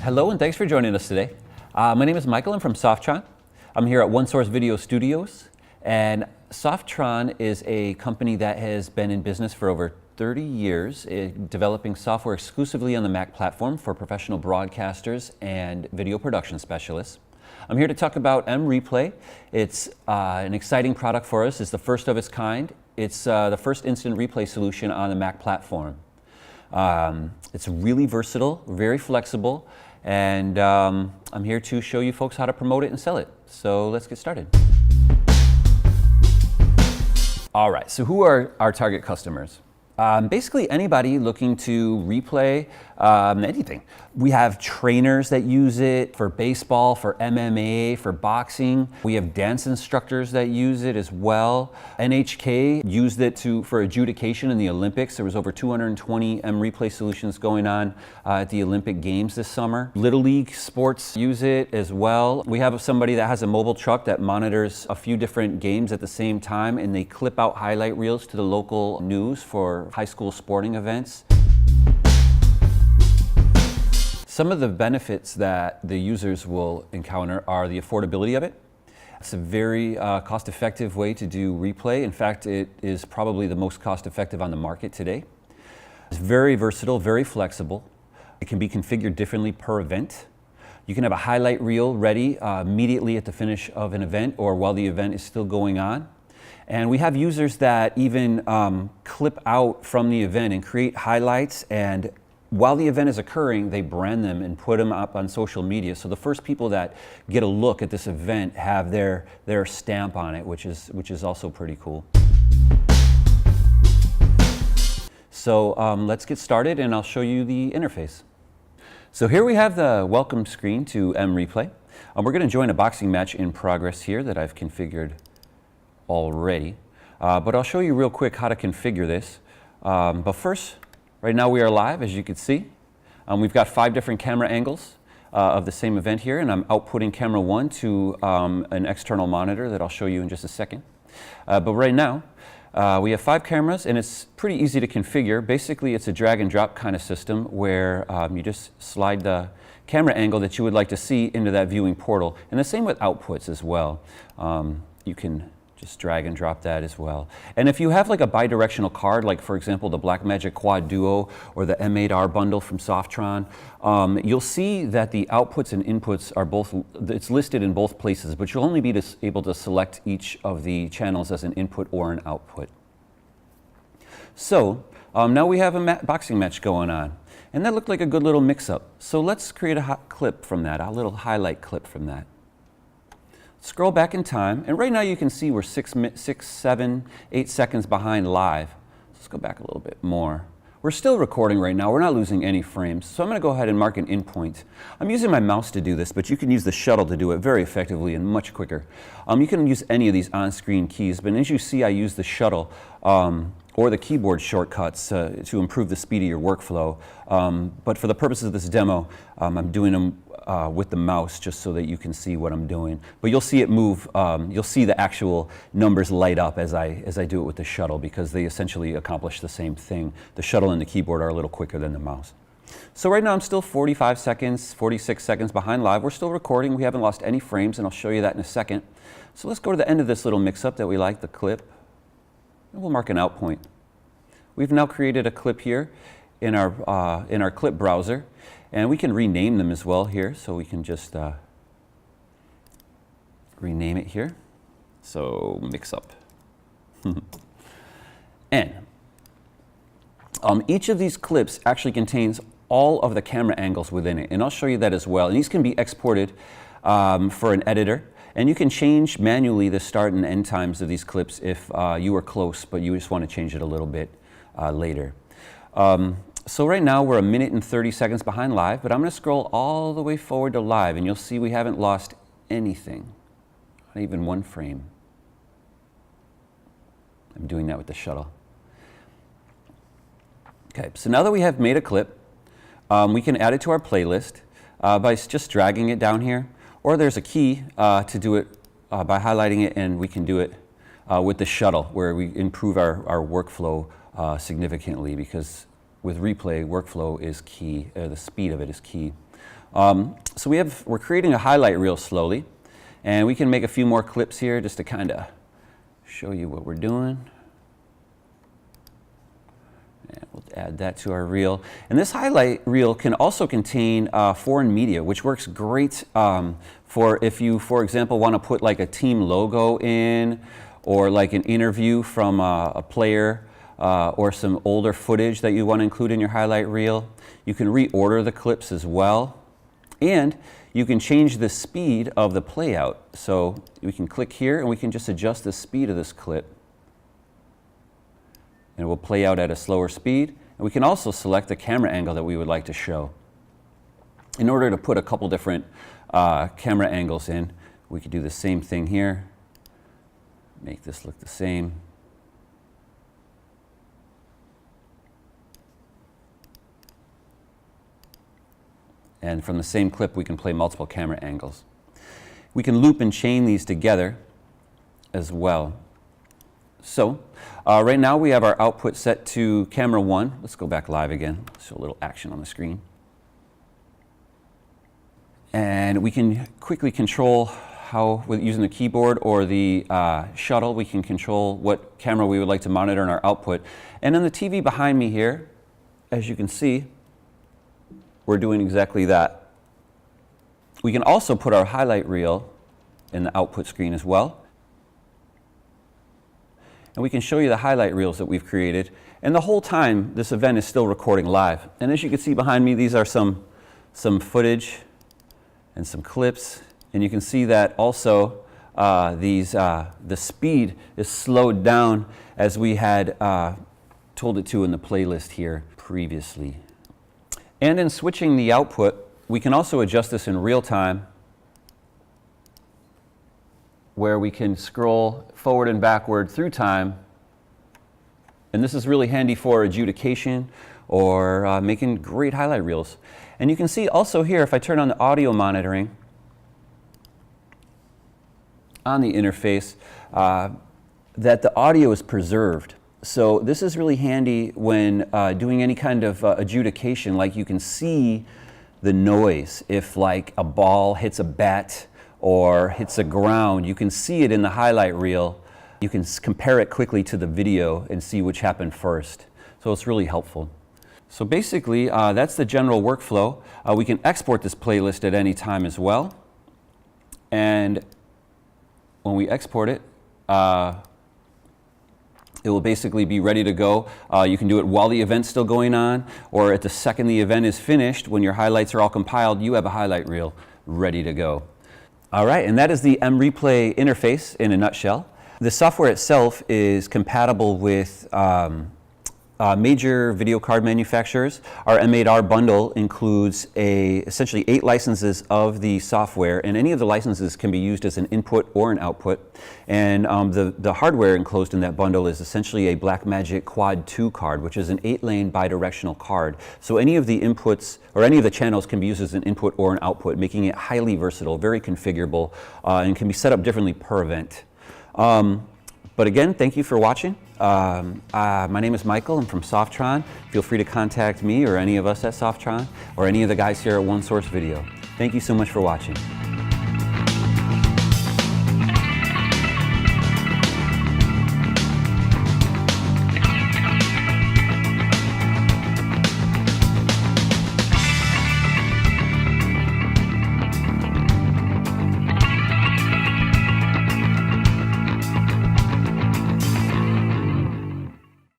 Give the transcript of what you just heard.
Hello and thanks for joining us today. My name is Michael. I'm from Softron. I'm here at One Source Video Studios, and Softron is a company that has been in business for over 30 years, developing software exclusively on the Mac platform for professional broadcasters and video production specialists. I'm here to talk about mReplay. It's an exciting product for us. It's the first of its kind. It's the first instant replay solution on the Mac platform. It's really versatile, very flexible, and I'm here to show you folks how to promote it and sell it. So let's get started. All right, so who are our target customers? Basically anybody looking to replay anything. We have trainers that use it for baseball, for MMA, for boxing. We have dance instructors that use it as well. NHK used it for adjudication in the Olympics. There was over 220 mReplay solutions going on at the Olympic Games this summer. Little League sports use it as well. We have somebody that has a mobile truck that monitors a few different games at the same time, and they clip out highlight reels to the local news for high school sporting events. Some of the benefits that the users will encounter are the affordability of it. It's a very cost-effective way to do replay. In fact, it is probably the most cost-effective on the market today. It's very versatile, very flexible. It can be configured differently per event. You can have a highlight reel ready immediately at the finish of an event or while the event is still going on. And we have users that even clip out from the event and create highlights, and while the event is occurring, they brand them and put them up on social media. So the first people that get a look at this event have their stamp on it, which is also pretty cool. So let's get started and I'll show you the interface. So here we have the welcome screen to mReplay. We're going to join a boxing match in progress here that I've configured already, but I'll show you real quick how to configure this. But first, right now we are live, as you can see. We've got 5 different camera angles of the same event here, and I'm outputting camera 1 to an external monitor that I'll show you in just a second. But right now, we have 5 cameras, and it's pretty easy to configure. Basically, it's a drag and drop kind of system where you just slide the camera angle that you would like to see into that viewing portal. And the same with outputs as well. You can just drag and drop that as well. And if you have like a bidirectional card, like for example the Blackmagic Quad Duo or the M8R bundle from Softron, you'll see that the outputs and inputs are both, it's listed in both places, but you'll only be able to select each of the channels as an input or an output. So now we have a boxing match going on, and that looked like a good little mix-up. So let's create a clip from that, a little highlight clip from that. Scroll back in time, and right now you can see we're 6, 7, 8 seconds behind live. Let's go back a little bit more. We're still recording right now. We're not losing any frames. So I'm going to go ahead and mark an in point. I'm using my mouse to do this, but you can use the shuttle to do it very effectively and much quicker. You can use any of these on-screen keys, but as you see, I use the shuttle or the keyboard shortcuts to improve the speed of your workflow. But for the purposes of this demo, I'm doing them with the mouse just so that you can see what I'm doing. But you'll see it move, you'll see the actual numbers light up as I do it with the shuttle, because they essentially accomplish the same thing. The shuttle and the keyboard are a little quicker than the mouse. So right now I'm still 45 seconds, 46 seconds behind live. We're still recording. We haven't lost any frames, and I'll show you that in a second. So let's go to the end of this little mix-up that we like, the clip. And we'll mark an out point. We've now created a clip here in our clip browser, and we can rename them as well here. So we can just rename it here. So mix up. And each of these clips actually contains all of the camera angles within it, and I'll show you that as well. And these can be exported for an editor. And you can change manually the start and end times of these clips if you are close, but you just want to change it a little bit later. So right now we're 1 minute and 30 seconds behind live, but I'm going to scroll all the way forward to live, and you'll see we haven't lost anything, not even 1 frame. I'm doing that with the shuttle. Okay, so now that we have made a clip, we can add it to our playlist by just dragging it down here. Or there's a key to do it by highlighting it, and we can do it with the shuttle, where we improve our workflow significantly, because with replay, workflow is key, the speed of it is key. So we're creating a highlight reel slowly, and we can make a few more clips here just to kind of show you what we're doing. And we'll add that to our reel. And this highlight reel can also contain foreign media, which works great for if you, for example, want to put like a team logo in, or like an interview from a player, or some older footage that you want to include in your highlight reel. You can reorder the clips as well. And you can change the speed of the playout. So we can click here and we can just adjust the speed of this clip. And it will play out at a slower speed. And we can also select the camera angle that we would like to show. In order to put a couple different camera angles in, we could do the same thing here. Make this look the same. And from the same clip, we can play multiple camera angles. We can loop and chain these together as well. So right now we have our output set to camera 1. Let's go back live again, show a little action on the screen. And we can quickly control how, using the keyboard or the shuttle, we can control what camera we would like to monitor in our output. And on the TV behind me here, as you can see, we're doing exactly that. We can also put our highlight reel in the output screen as well. And we can show you the highlight reels that we've created. And the whole time, this event is still recording live. And as you can see behind me, these are some footage and some clips. And you can see that also the speed is slowed down as we had told it to in the playlist here previously. And in switching the output, we can also adjust this in real time, where we can scroll forward and backward through time. And this is really handy for adjudication or making great highlight reels. And you can see also here, if I turn on the audio monitoring on the interface, that the audio is preserved. So this is really handy when doing any kind of adjudication, like you can see the noise. If like a ball hits a bat or hits the ground, you can see it in the highlight reel. You can compare it quickly to the video and see which happened first. So it's really helpful. So basically, that's the general workflow. We can export this playlist at any time as well. And when we export it, it will basically be ready to go. You can do it while the event's still going on, or at the second the event is finished, when your highlights are all compiled, you have a highlight reel ready to go. All right, and that is the mReplay interface in a nutshell. The software itself is compatible with major video card manufacturers. Our M8R bundle includes essentially 8 licenses of the software, and any of the licenses can be used as an input or an output. And the hardware enclosed in that bundle is essentially a Blackmagic Quad 2 card, which is an 8-lane bidirectional card. So any of the inputs or any of the channels can be used as an input or an output, making it highly versatile, very configurable, and can be set up differently per event. But again, thank you for watching. My name is Michael. I'm from Softron. Feel free to contact me or any of us at Softron or any of the guys here at OneSource Video. Thank you so much for watching.